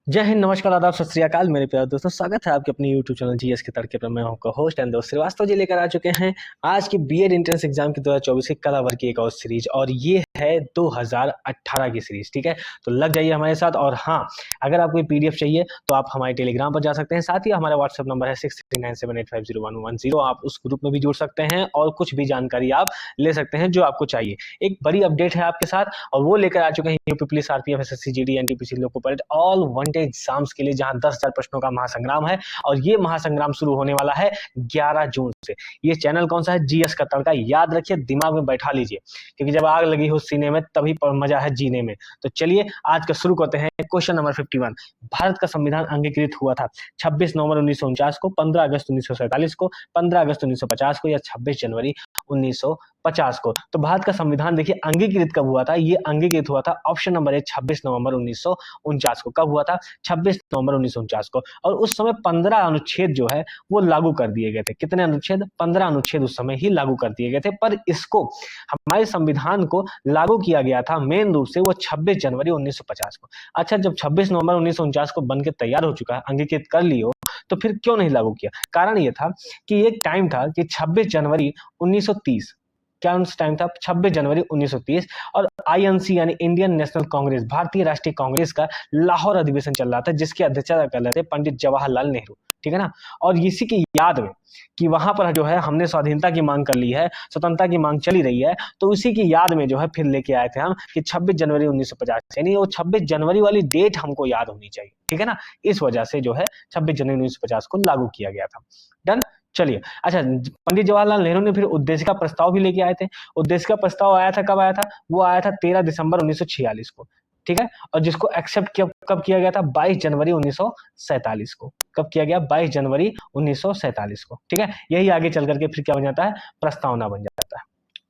जय हिंद, नमस्कार, आदाब, सत श्री अकाल मेरे प्यारे दोस्तों। स्वागत है आपके अपने यूट्यूब चैनल जीएस के तड़के पर। मैं आपका होस्ट एंड दोस्त श्रीवास्तव जी लेकर आ चुके हैं आज की बीएड एंट्रेंस एग्जाम की 2024 की कल आवर की एक और सीरीज, और ये है 2018 की सीरीज। ठीक है, तो लग जाइए हमारे साथ। और हाँ, अगर आपको ये पीडीएफ चाहिए तो आप हमारे टेलीग्राम पर जा सकते हैं। साथ ही हमारा व्हाट्सएप नंबर है 6397850110। आप उस ग्रुप में भी जुड़ सकते हैं और कुछ भी जानकारी आप ले सकते हैं जो आपको चाहिए। एक बड़ी अपडेट है आपके साथ, और वो लेकर आ चुके हैं UP police, RPF, SSC, GD, NTPC, loco pilot all one day exams के लिए, जहां 10,000 प्रश्नों का महासंग्राम है। और ये महासंग्राम शुरू होने वाला है 11 जून से। ये चैनल कौन सा है? जीएस का तड़का। याद रखिए, दिमाग में बैठा लीजिए, क्योंकि जब आग लगी हो सीने में तभी मजा है जीने में। तो चलिए आज का शुरू करते हैं। Question number 51। भारत का संविधान अंगीकृत हुआ था 26 नवंबर 1949 को, 15 अगस्त 1947 को, 15 अगस्त 1950 को, या 26 जनवरी 1950 को। तो भारत का संविधान देखिए अंगीकृत कब हुआ था? ये अंगीकृत हुआ था, ऑप्शन नंबर है, 26 नवंबर 1949 को। कब हुआ था? 26 नवंबर 1949 को। और उस समय 15 अनुच्छेद जो है वो लागू कर दिए गए थे। कितने अनुच्छेद? 15 अनुच्छेद उस समय ही लागू कर दिए गए थे। पर इसको, हमारे संविधान को लागू किया गया था मेन रूप से वो 26 जनवरी 1950 को। अच्छा, जब 26 नवंबर 1949 को बनके तैयार हो चुका है, अंगीकृत कर लियो, तो फिर क्यों नहीं लागू किया? कारण ये था कि एक टाइम था कि 26 जनवरी 1930, क्या उस टाइम था? 26 जनवरी 1930, और आईएनसी यानी इंडियन नेशनल कांग्रेस, भारतीय राष्ट्रीय कांग्रेस का लाहौर अधिवेशन चल रहा था, जिसकी अध्यक्षता कर रहे थे पंडित जवाहरलाल नेहरू। ठीक है ना? और इसी की याद में कि वहां पर जो है हमने स्वाधीनता की मांग कर ली है, स्वतंत्रता की मांग चली रही है, तो उसी की याद में जो है फिर लेके आए थे हम कि 26 जनवरी 1950, यानी वो 26 जनवरी वाली डेट हमको याद होनी चाहिए। ठीक है ना? इस वजह से जो है 26 जनवरी 1950 को लागू किया गया था। डन। चलिए, अच्छा, पंडित जवाहरलाल नेहरू ने फिर उद्देशिका प्रस्ताव भी लेके आए थे। उद्देशिका प्रस्ताव आया था, कब आया था? वो आया था 13 दिसंबर 1946 को। ठीक है, और जिसको एक्सेप्ट कब किया गया था? 22 जनवरी 1947 को। कब किया गया? 22 जनवरी 1947 को। ठीक है, यही आगे चल करके फिर क्या बन जाता है? प्रस्तावना बन जाता है।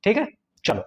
ठीक है, चलो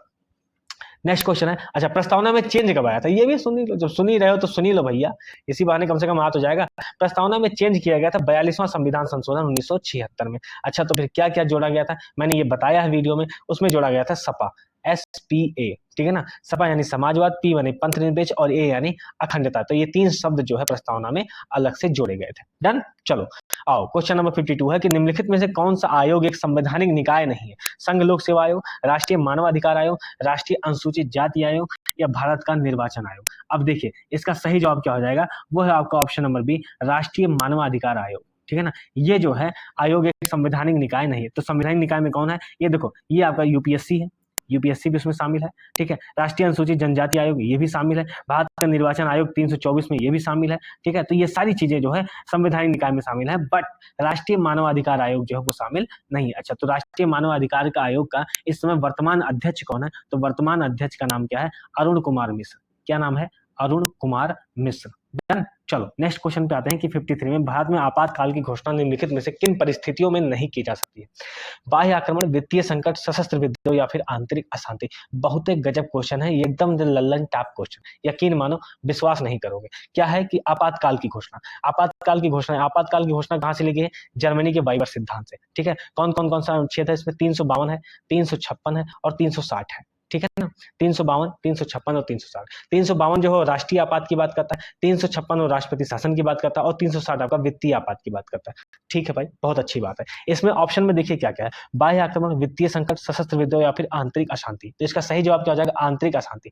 नेक्स्ट क्वेश्चन है। अच्छा, प्रस्तावना में चेंज कब आया था? ये भी सुनी लो, जब सुन ही रहे हो तो सुनी लो भैया, इसी बहाने कम से कम याद हो जाएगा। प्रस्तावना में चेंज किया गया था 42वां संविधान संशोधन 1976 में। अच्छा, तो फिर क्या क्या जोड़ा गया था? मैंने ये बताया है वीडियो में। उसमें जोड़ा गया था सपा, SPA। ठीक है ना? सपा यानी समाजवाद, पी यानी पंथनिरपेक्ष, और ए यानी अखंडता। तो ये 3 शब्द जो है प्रस्तावना में अलग से जोड़े गए थे। डन। चलो आओ, क्वेश्चन नंबर 52 है कि निम्नलिखित में से कौन सा आयोग एक संवैधानिक निकाय नहीं है? संघ लोक सेवा आयोग, राष्ट्रीय मानवाधिकार आयोग, राष्ट्रीय अनुसूचित जाति आयोग, या भारत का निर्वाचन आयोग? अब देखिए, इसका सही जवाब क्या हो जाएगा? वो है आपका ऑप्शन नंबर बी, राष्ट्रीय मानवाधिकार आयोग। ठीक है ना? ये जो है आयोग एक संवैधानिक निकाय नहीं है। तो संवैधानिक निकाय में कौन है? ये देखो, ये आपका यूपीएससी है, यूपीएससी भी उसमें शामिल है। ठीक है, राष्ट्रीय अनुसूचित जनजाति आयोग ये भी शामिल है, भारत का निर्वाचन आयोग 324 में ये भी शामिल है। ठीक है, तो ये सारी चीजें जो है संवैधानिक निकाय में शामिल है, बट राष्ट्रीय मानवाधिकार आयोग जो है वो शामिल नहीं है। अच्छा, तो राष्ट्रीय मानवाधिकार का आयोग का इस समय वर्तमान अध्यक्ष कौन है? तो वर्तमान अध्यक्ष का नाम क्या है? अरुण कुमार मिश्र। क्या नाम है? अरुण कुमार मिश्र। डन। चलो नेक्स्ट क्वेश्चन पे आते हैं कि 53 में, भारत में आपातकाल की घोषणा निम्नलिखित में से किन परिस्थितियों में नहीं की जा सकती है? बाह्य आक्रमण, वित्तीय संकट, सशस्त्र विद्रोह, या फिर आंतरिक अशांति। बहुत एक गजब क्वेश्चन है, एकदम लल्लन टॉप क्वेश्चन। यकीन मानो, विश्वास नहीं करोगे। क्या है कि आपातकाल की घोषणा, आपातकाल की घोषणा कहां से ली गई है? जर्मनी के वाइबर सिद्धांत से। ठीक है, कौन सा अनुच्छेद है इसमें? 352 है, 356 है, और 360 है। ठीक है ना? 352, 356 और 360। 352 जो है राष्ट्रीय आपात की बात करता है, 356 वो राष्ट्रपति शासन की बात करता है, और 360 आपका वित्तीय आपात की बात करता है। ठीक है भाई, बहुत अच्छी बात है। इसमें ऑप्शन में देखिए क्या क्या है? बाह्य आक्रमण, वित्तीय संकट, सशस्त्र विद्रोह, या फिर आंतरिक अशांति। तो इसका सही जवाब क्या हो जाएगा? आंतरिक अशांति।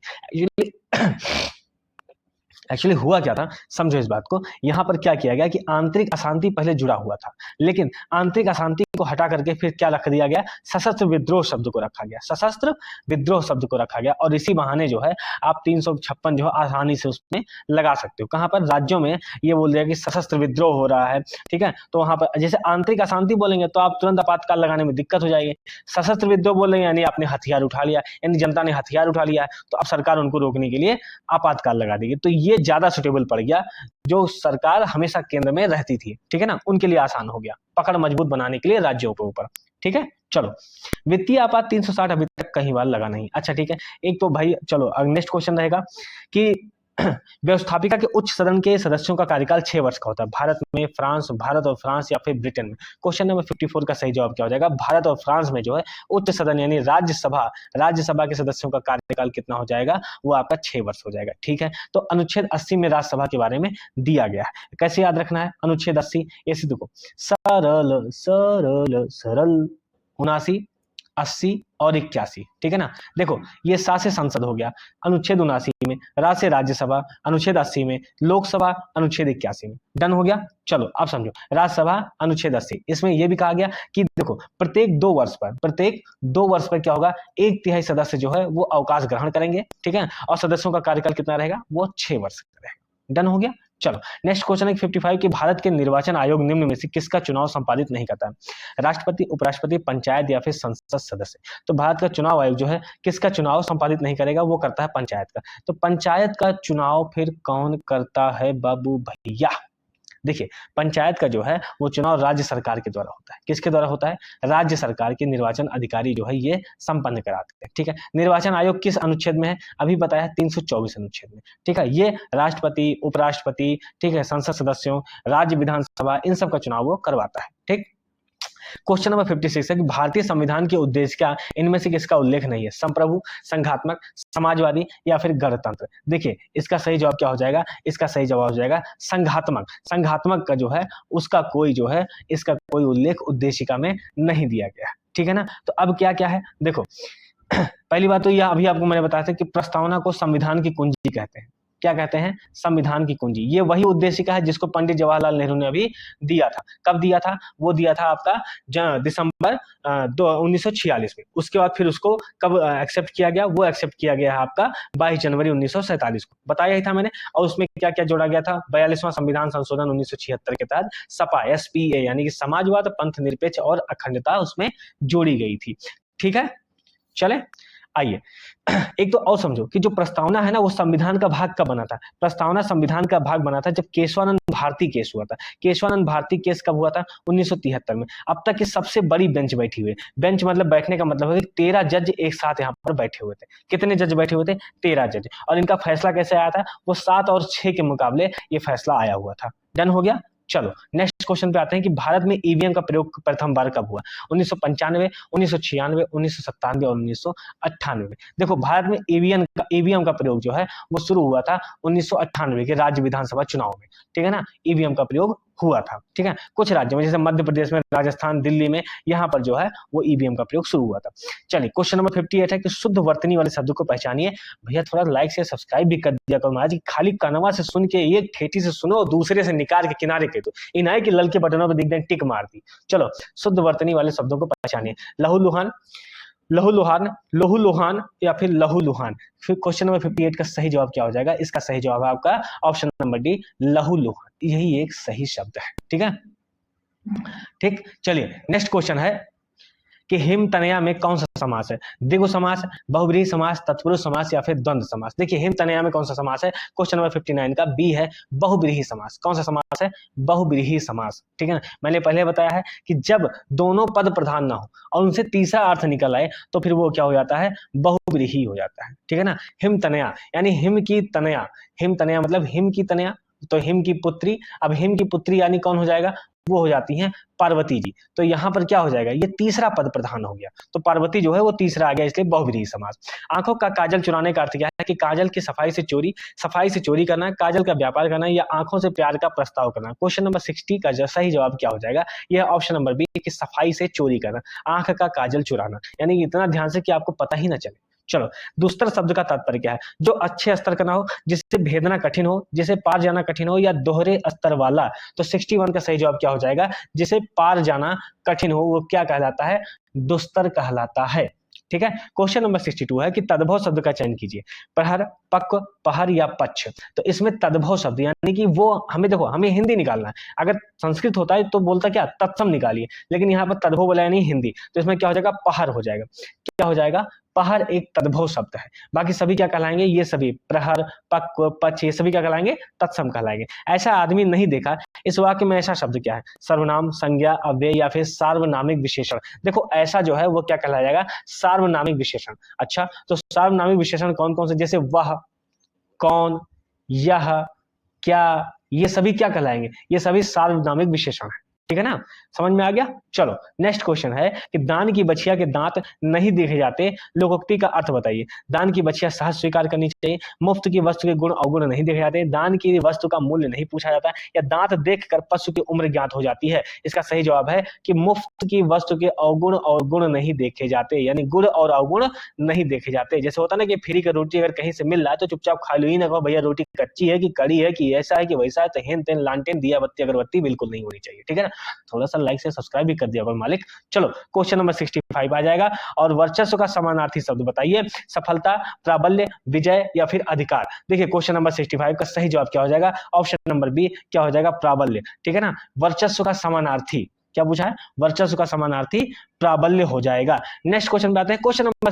एक्चुअली हुआ क्या था, समझो इस बात को। यहां पर क्या किया गया कि आंतरिक अशांति पहले जुड़ा हुआ था, लेकिन आंतरिक अशांति को हटा करके फिर क्या रख दिया गया? सशस्त्र विद्रोह शब्द को रखा गया, सशस्त्र विद्रोह शब्द को रखा गया। और इसी बहाने जो है आप 356 जो है आसानी से उसमें लगा सकते हो। कहां पर? राज्यों में ये बोल दिया कि सशस्त्र विद्रोह हो रहा है। ठीक है, तो वहां पर जैसे आंतरिक अशांति बोलेंगे तो आप तुरंत आपातकाल लगाने में दिक्कत हो जाएगी। सशस्त्र विद्रोह बोलेंगे यानी आपने हथियार उठा लिया, यानी जनता ने हथियार उठा लिया है, तो अब सरकार उनको रोकने के लिए आपातकाल लगा देगी। तो ये ज्यादा सुटेबल पड़ गया, जो सरकार हमेशा केंद्र में रहती थी। ठीक है ना? उनके लिए आसान हो गया, पकड़ मजबूत बनाने के लिए राज्यों के ऊपर। ठीक है, चलो वित्तीय आपात 360 अभी तक कहीं बार लगा नहीं। अच्छा ठीक है, एक तो भाई चलो नेक्स्ट क्वेश्चन रहेगा कि व्यवस्थापिका के उच्च सदन के सदस्यों का कार्यकाल 6 वर्ष का होता है। भारत और फ्रांस या फिर ब्रिटेन में। क्वेश्चन नंबर 54 का सही जवाब क्या हो जाएगा? भारत और फ्रांस में जो है उच्च सदन यानी राज्यसभा के सदस्यों का कार्यकाल कितना हो जाएगा? वो आपका 6 वर्ष हो जाएगा। ठीक है, तो अनुच्छेद 80 में राज्यसभा के बारे में दिया गया है। कैसे याद रखना है अनुच्छेद 80? ऐसे देखो, सरल सरल सरल 79, 80 और 81। ठीक है ना। देखो ये सा से संसद हो गया अनुच्छेद 79 में, रा से राज्यसभा अनुच्छेद 80 में, लोकसभा अनुच्छेद 81 में। डन हो गया। चलो अब समझो, राज्यसभा अनुच्छेद 80, इसमें यह भी कहा गया कि देखो प्रत्येक 2 वर्ष पर क्या होगा? 1/3 सदस्य जो है वो अवकाश ग्रहण करेंगे। ठीक है, और सदस्यों का कार्यकाल कितना रहेगा? वो 6 वर्ष का रहेगा। डन हो गया। चलो नेक्स्ट क्वेश्चन है 55 कि भारत के निर्वाचन आयोग निम्न में से किसका चुनाव संपादित नहीं करता है? राष्ट्रपति, उपराष्ट्रपति, पंचायत या फिर संसद सदस्य। तो भारत का चुनाव आयोग जो है किसका चुनाव संपादित नहीं करेगा? वो करता है पंचायत का। तो पंचायत का चुनाव फिर कौन करता है बाबू भैया? देखिए पंचायत का जो है वो चुनाव राज्य सरकार के द्वारा होता है। किसके द्वारा होता है? राज्य सरकार के निर्वाचन अधिकारी जो है ये संपन्न कराते हैं। ठीक है, निर्वाचन आयोग किस अनुच्छेद में है? अभी बताया 324 अनुच्छेद में। ठीक है, ये राष्ट्रपति, उपराष्ट्रपति, ठीक है, संसद सदस्यों, राज्य विधानसभा, इन सब का चुनाव वो करवाता है। ठीक, क्वेश्चन नंबर 56 है कि भारतीय संविधान के उद्देश्य क्या? इनमें से किसका उल्लेख नहीं है? संप्रभु, संघात्मक, समाजवादी या फिर गणतंत्र। देखिए इसका सही जवाब क्या हो जाएगा? इसका सही जवाब हो जाएगा संघात्मक। संघात्मक का जो है उसका कोई जो है इसका कोई उल्लेख उद्देशिका में नहीं दिया गया। ठीक है ना। तो अब क्या क्या है देखो, पहली बात तो यह अभी आपको मैंने बताया था कि प्रस्तावना को संविधान की कुंजी कहते हैं। क्या कहते हैं? संविधान की कुंजी। ये वही उद्देशिका है जिसको पंडित जवाहरलाल नेहरू ने अभी दिया था। कब दिया था? वो दिया था आपका दिसंबर 1946 में। उसके बाद फिर उसको कब एक्सेप्ट किया गया? वो एक्सेप्ट किया गया है आपका 22 जनवरी 1947 को। बताया ही था मैंने। और उसमें क्या क्या जोड़ा गया था? 42वां संविधान संशोधन 1976 के तहत सपा SPA यानी कि समाजवाद, पंथ निरपेक्ष और अखंडता उसमें जोड़ी गई थी। ठीक है, चले आइए एक तो और समझो कि जो प्रस्तावना है ना वो संविधान का भाग कब बना था? प्रस्तावना संविधान का भाग बना था जब केशवानंद भारती केस हुआ था। केशवानंद भारती केस कब हुआ था? 1973 में। अब तक की सबसे बड़ी बेंच बैठी हुई। बेंच मतलब बैठने का मतलब है कि 13 जज एक साथ यहाँ पर बैठे हुए थे। कितने जज बैठे हुए थे? 13 जज। और इनका फैसला कैसे आया था? वो 7 और 6 के मुकाबले ये फैसला आया हुआ था। डन हो गया। चलो नेक्स्ट क्वेश्चन पे आते हैं कि भारत में ईवीएम का प्रयोग प्रथम बार कब हुआ? 1995, 1996, 1997 और 1998 में। देखो भारत में ईवीएम का प्रयोग जो है वो शुरू हुआ था 1998 के राज्य विधानसभा चुनाव में। ठीक है ना, ईवीएम का प्रयोग हुआ था। ठीक है, कुछ राज्यों में जैसे मध्य प्रदेश में, राजस्थान, दिल्ली में, यहाँ पर जो है वो ईवीएम का प्रयोग शुरू हुआ था। चलिए क्वेश्चन नंबर 58 है कि शुद्ध वर्तनी वाले शब्दों को पहचानिए। भैया थोड़ा लाइक से सब्सक्राइब भी कर दिया करो। आज खाली कनवा से सुन के एक ठेठी से सुनो और दूसरे से निकाल के किनारे कह दो। इन आए कि लल के बटनों पर दिख दें टिक मार दी। चलो शुद्ध वर्तनी वाले शब्दों को पहचानिए। लहूलुहान, लोहू लोहान या फिर लहू लुहान। फिर क्वेश्चन नंबर 58 का सही जवाब क्या हो जाएगा? इसका सही जवाब है आपका ऑप्शन नंबर डी, लहू लुहान। यही एक सही शब्द है। ठीक है, ठीक। चलिए नेक्स्ट क्वेश्चन है कि हिमतनया में कौन सा समास है? द्विगु समास, बहुब्रीहि समास, तत्पुरुष समास या फिर द्वंद्व समास। देखिए हिमतनया में कौन सा समास है? क्वेश्चन नंबर 59 का बी है बहुब्रीहि समास। कौन सा समास है? बहुब्रीहि समास। ठीक है ना, मैंने पहले बताया है कि जब दोनों पद प्रधान ना हो और उनसे तीसरा अर्थ निकल आए तो फिर वो क्या हो जाता है? बहुब्रीहि हो जाता है। ठीक है ना, हिमतनया यानी हिम की तनया। हिमतनया मतलब हिम की तनया, तो हिम की पुत्री। अब हिम की पुत्री यानी कौन हो जाएगा? वो हो जाती हैं पार्वती जी। तो यहाँ पर क्या हो जाएगा? ये तीसरा पद प्रधान हो गया, तो पार्वती जो है वो तीसरा आ गया, इसलिए बहुब्रीहि समास। आंखों का काजल चुराने का अर्थ क्या है? कि काजल की सफाई से चोरी करना, काजल का व्यापार करना या आंखों से प्यार का प्रस्ताव करना। क्वेश्चन नंबर 60 का सही जवाब क्या हो जाएगा? यह ऑप्शन नंबर बी कि सफाई से चोरी करना, आंख का काजल चुराना, यानी इतना ध्यान से कि आपको पता ही ना चले। चलो दुस्तर शब्द का तात्पर्य क्या है? जो अच्छे स्तर का ना हो, जिससे भेदना कठिन हो, जिसे पार जाना कठिन हो या दोहरे स्तर वाला। तो 61 का सही जवाब क्या हो जाएगा? जिसे पार जाना कठिन हो वो क्या कहलाता है? दुस्तर कहलाता है। ठीक है, क्वेश्चन नंबर 62 है कि तद्भव शब्द का चयन कीजिए। प्रहर, पक्व, पहर या पक्ष। तो इसमें तद्भव शब्द यानी कि वो हमें देखो हमें हिंदी निकालना है। अगर संस्कृत होता है तो बोलता क्या? तत्सम निकालिए, लेकिन यहाँ पर तद्भव बोला यानी हिंदी, तो इसमें क्या हो जाएगा? पहर हो जाएगा। क्या हो जाएगा? पहर एक तद्भव शब्द है। बाकी सभी क्या कहलाएंगे? ये सभी प्रहर, पक्व, पक्ष, ये सभी क्या कहलाएंगे? तत्सम कहलाएंगे। ऐसा आदमी नहीं देखा। इस वाक्य में ऐसा शब्द क्या है? सर्वनाम, संज्ञा, अव्यय या फिर सार्वनामिक विशेषण। देखो ऐसा जो है वो क्या कहलाएगा? सार्वनामिक विशेषण। अच्छा, तो सार्वनामिक विशेषण कौन कौन से? जैसे वह, कौन, यह, क्या, ये सभी क्या कहलाएंगे? ये सभी सार्वनामिक विशेषण है। ठीक है ना, समझ में आ गया। चलो नेक्स्ट क्वेश्चन है कि दान की बछिया के दांत नहीं देखे जाते, लोकोक्ति का अर्थ बताइए। दान की बछिया सहज स्वीकार करनी चाहिए, मुफ्त की वस्तु के गुण अवगुण नहीं देखे जाते, दान की वस्तु का मूल्य नहीं पूछा जाता, या दांत देखकर पशु की उम्र ज्ञात हो जाती है। इसका सही जवाब है कि मुफ्त की वस्तु के अवगुण और गुण नहीं देखे जाते, यानी गुण और अवगुण नहीं देखे जाते। जैसे होता ना कि फ्री का रोटी अगर कहीं से मिल रहा है तो चुपचाप खा लो, ही ना कहो भैया रोटी कच्ची है कि कड़ी है कि ऐसा है कि वैसा है, तो हेन तेन लालटेन दिया बत्ती अगरबत्ती बिल्कुल नहीं होनी चाहिए। ठीक है ना, थोड़ा सा लाइक से सब्सक्राइब भी कर दिया करो मालिक। चलो क्वेश्चन नंबर 65 आ जाएगा, और वर्चस्व का समानार्थी शब्द बताइए। सफलता, प्राबल्य, विजय या फिर अधिकार। देखिए क्वेश्चन नंबर 65 का सही जवाब क्या हो जाएगा? ऑप्शन नंबर बी क्या हो जाएगा? प्राबल्य। ठीक है ना, वर्चस्व का समानार्थी क्या पूछा है? वर्चस्व का समानार्थी प्राबल्य हो जाएगा। नेक्स्ट क्वेश्चन पे आते हैं, क्वेश्चन नंबर